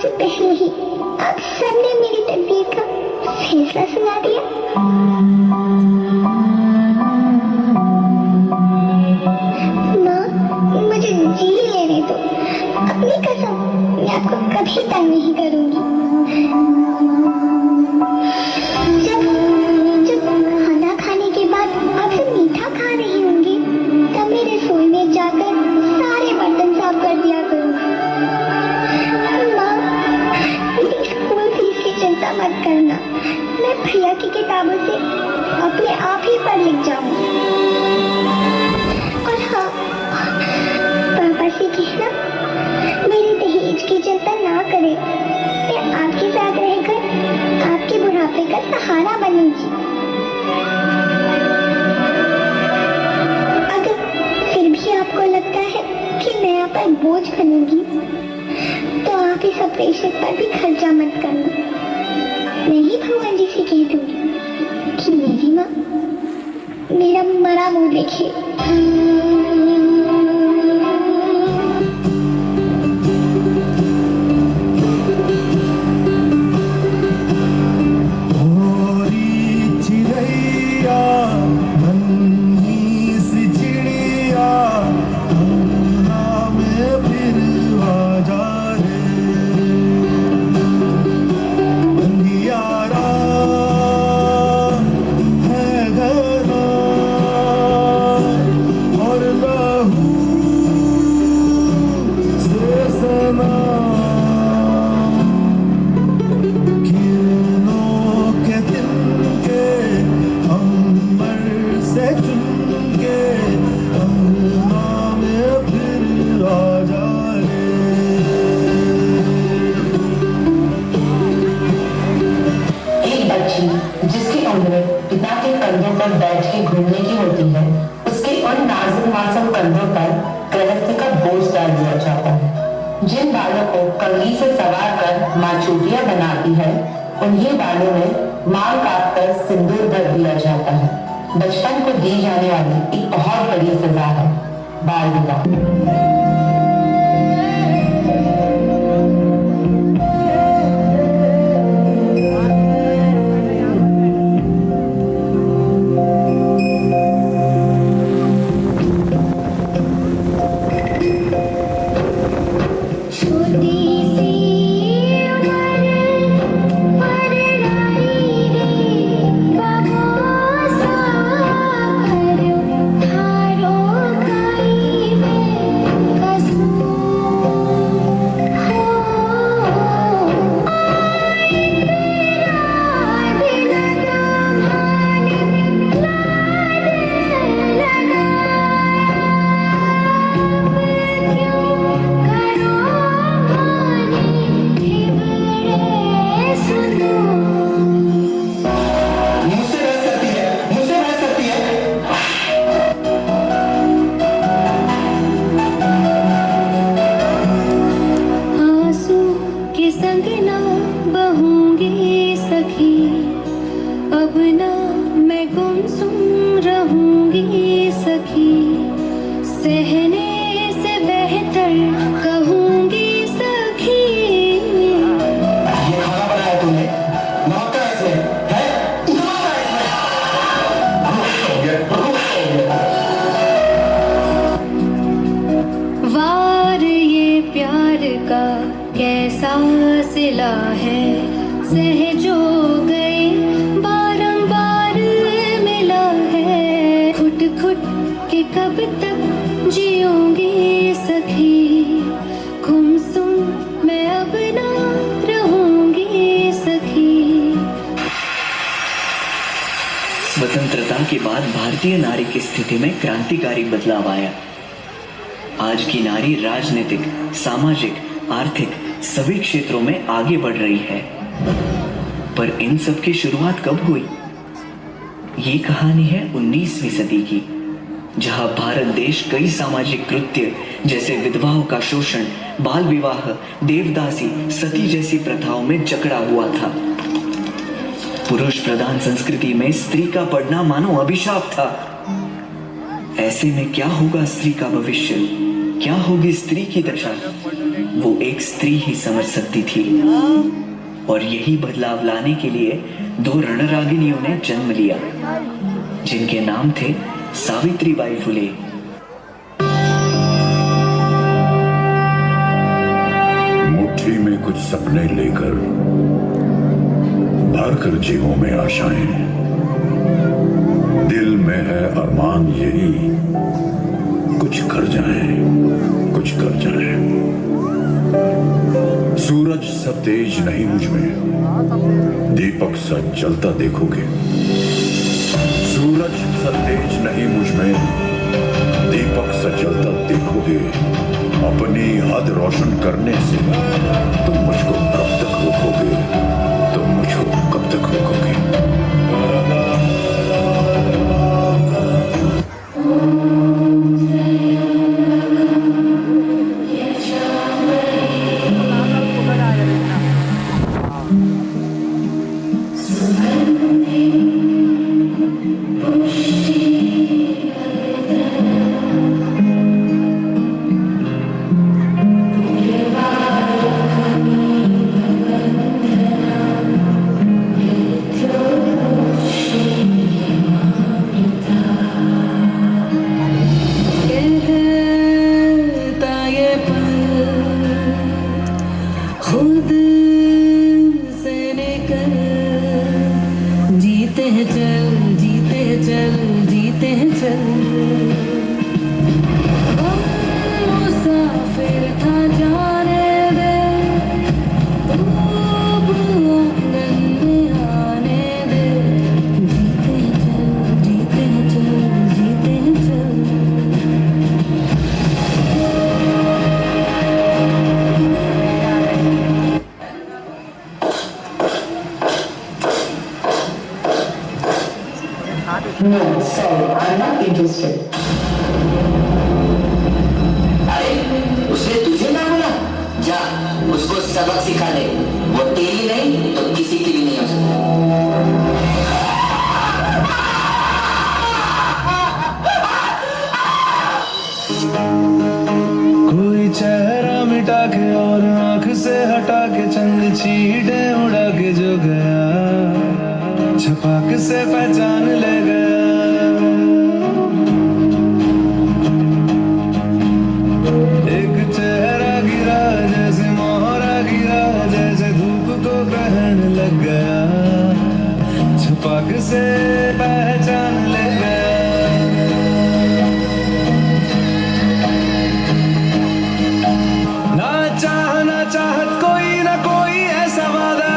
से पहले ही आप सबने मेरी तकदीर का फैसला सुना दिया। माँ, मुझे जी लेने दो। अपनी कसम, मैं आपको कभी तंग नहीं करूंगी। जब खाना खाने के बाद आप सब मीठा खा रही होंगी, तब मैं रसोई में जाकर सारे बर्तन साफ कर दिया करूंगी। माँ, मेरी स्कूल फीस की चिंता मत करना। मैं प्रिया की किताबों से अपने आप ही पढ़ लिख जाऊंगी। और हाँ, पापा से कहना मेरे दहेज की चिंता ना करें। मैं आपके साथ रहकर आपके बुढ़ापे का सहारा बनूंगी। अगर फिर भी आपको लगता है कि मैं आप पर बोझ बनूंगी, तो आप इस ऑपरेशन पर भी खर्चा मत करना। मैं ही भगवान जी से कह दूंगी कि मेरी माँ मेरा मरा मुंह देखे। जिसकी उम्र पिता के कंधों पर बैठ के घूमने की होती है, उसके उन नाजुक मासूम कंधों पर गृहस्थी का बोझ डाल दिया जाता है। जिन बालों को कंघी से सवार कर माँ चूटियां बनाती है, उन्हीं बालों में मांग काट कर सिंदूर भर दिया जाता है। बचपन को दी जाने वाली एक बहुत बड़ी सजा है बाल विवाह। सहने से बेहतर कहूंगी सखी। ये खाना बनाया तुमने? नमक का इसमें है? नमक का इसमें? वार ये प्यार का कैसा सिला है, सहजो गए बारंबार मिला है। खुट खुट के कब तक जियोंगी सखी, गुमसुम मैं अब ना रहूंगी सखी। स्वतंत्रता के बाद भारतीय नारी की स्थिति में क्रांतिकारी बदलाव आया। आज की नारी राजनीतिक, सामाजिक, आर्थिक सभी क्षेत्रों में आगे बढ़ रही है। पर इन सब की शुरुआत कब हुई? ये कहानी है 19वीं सदी की, जहां भारत देश कई सामाजिक कृत्य जैसे विधवाओं का शोषण, बाल विवाह, देवदासी, सती जैसी प्रथाओं में जकड़ा हुआ था। पुरुष प्रधान संस्कृति में स्त्री का पढ़ना मानो अभिशाप था। ऐसे में क्या होगा स्त्री का भविष्य? क्या होगी स्त्री की दशा? वो एक स्त्री ही समझ सकती थी। और यही बदलाव लाने के लिए 2 रणरागिनियों ने जन्म लिया, जिनके नाम थे सावित्रीबाई फुले। मुट्ठी में कुछ सपने लेकर भर कर जेबों में आशाएं, दिल में है अरमान यही कुछ कर जाएं, कुछ कर जाएं। सूरज सा तेज नहीं मुझ में, दीपक सा जलता देखोगे। सूरज सा तेज नहीं मुझ में, दीपक सा जलता देखोगे। अपनी हद रोशन करने से तुम मुझको कब तक रोकोगे, तुम मुझको कब तक रोकोगे। No, sorry, I'm not interested. अरे उसने तुझे ना बोला? जा उसको सबक सिखा दे। वो तेरी नहीं तो किसी की भी नहीं हो सकती। कोई चेहरा मिटा के और आंख से हटा के चंद चीटे उड़ा के जो गया, छपाक से पहचान ले गया। एक चेहरा गिरा जैसे मोहरा गिरा, जैसे धूप को ग्रहण लग गया, छपाक से पहचान ले गया। ना चाहत कोई ना कोई ऐसा वादा,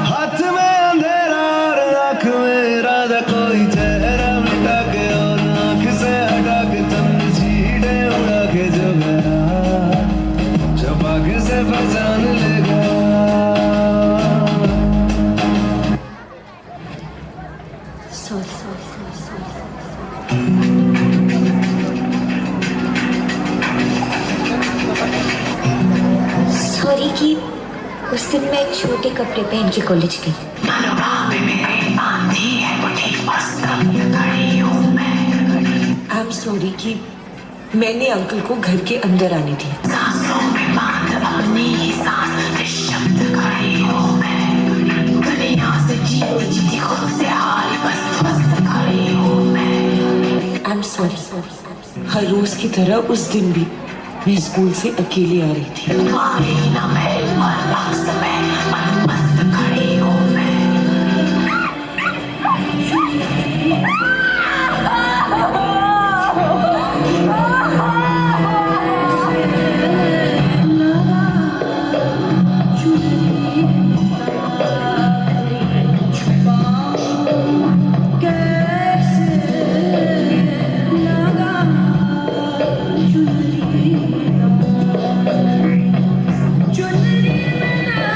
हाथ में अंधेरा और आंख में इरादा। कोई चेहरा मिटा के और आंख से हटा के चंद चीटे उड़ा के जो गया, छपाक से पहचान ले गया। सॉरी कि उस दिन मैं छोटे कपड़े पहन के कॉलेज गई। आई एम सॉरी कि मैंने अंकल को घर के अंदर आने दिया। आई एम सॉरी, हर रोज की तरह उस दिन भी मैं स्कूल से अकेली आ रही थी। चुनरी में ना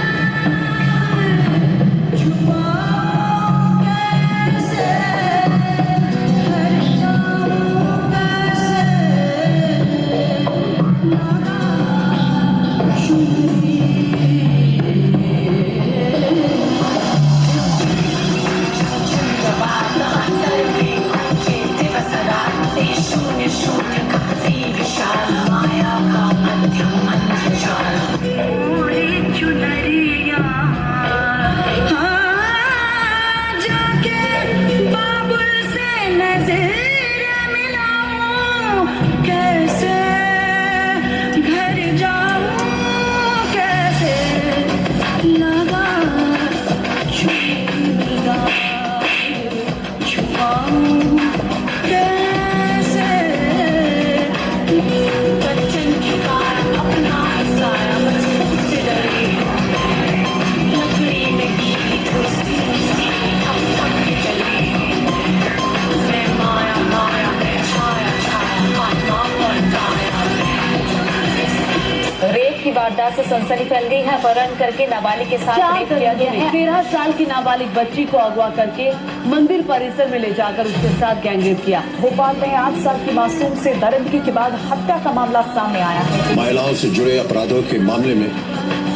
सनसनी फैल गई है। अपहरण करके नाबालिग के साथ रेप किया गया है। 13 साल की नाबालिग बच्ची को अगवा करके मंदिर परिसर में ले जाकर उसके साथ गैंगरेप किया। भोपाल में 8 साल की मासूम से दरिंदगी के बाद हत्या का मामला सामने आया है। महिलाओं से जुड़े अपराधों के मामले में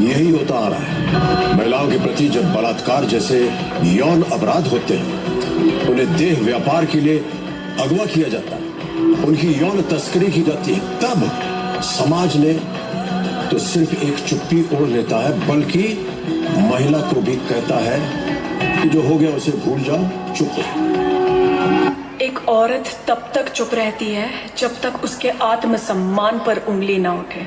यही होता आ रहा है। महिलाओं के प्रति जब बलात्कार जैसे यौन अपराध होते हैं, उन्हें देह व्यापार के लिए अगवा किया जाता है, उनकी यौन तस्करी की जाती है, तब समाज ने तो सिर्फ एक चुप्पी ओढ़ लेता है, बल्कि महिला को भी कहता है कि जो हो गया उसे भूल जाओ, चुप हो। एक औरत तब तक चुप रहती है जब तक उसके आत्मसम्मान पर उंगली ना उठे।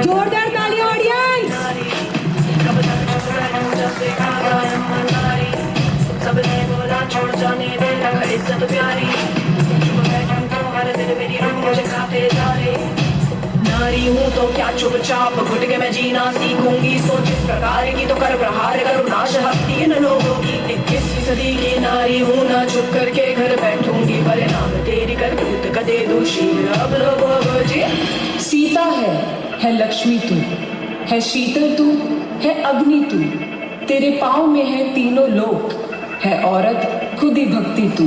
जोरदार तालियां ऑडियंस। सबने बोला छोड़ जाने दे, रख इज्जत प्यारी, चुप बैठूं तो हर दिन मेरी रूह मुझे खाते जा रहे। नारी हूँ तो क्या चुपचाप घुट के मैं जीना सीखूंगी, सोच इस प्रकार की तो कर प्रहार करूँ, नाश हस्ती न लोगों की। 21वीं सदी की नारी हूँ, ना चुप करके घर बैठूंगी, परिणाम तेरी करतूत का दे दूं शीर अब लोगों को जी। सीता है लक्ष्मी तू, है शीतल तू, है अग्नि तू, तेरे पाँव में है तीनों लोक, है औरत खुद ही भक्ति तू।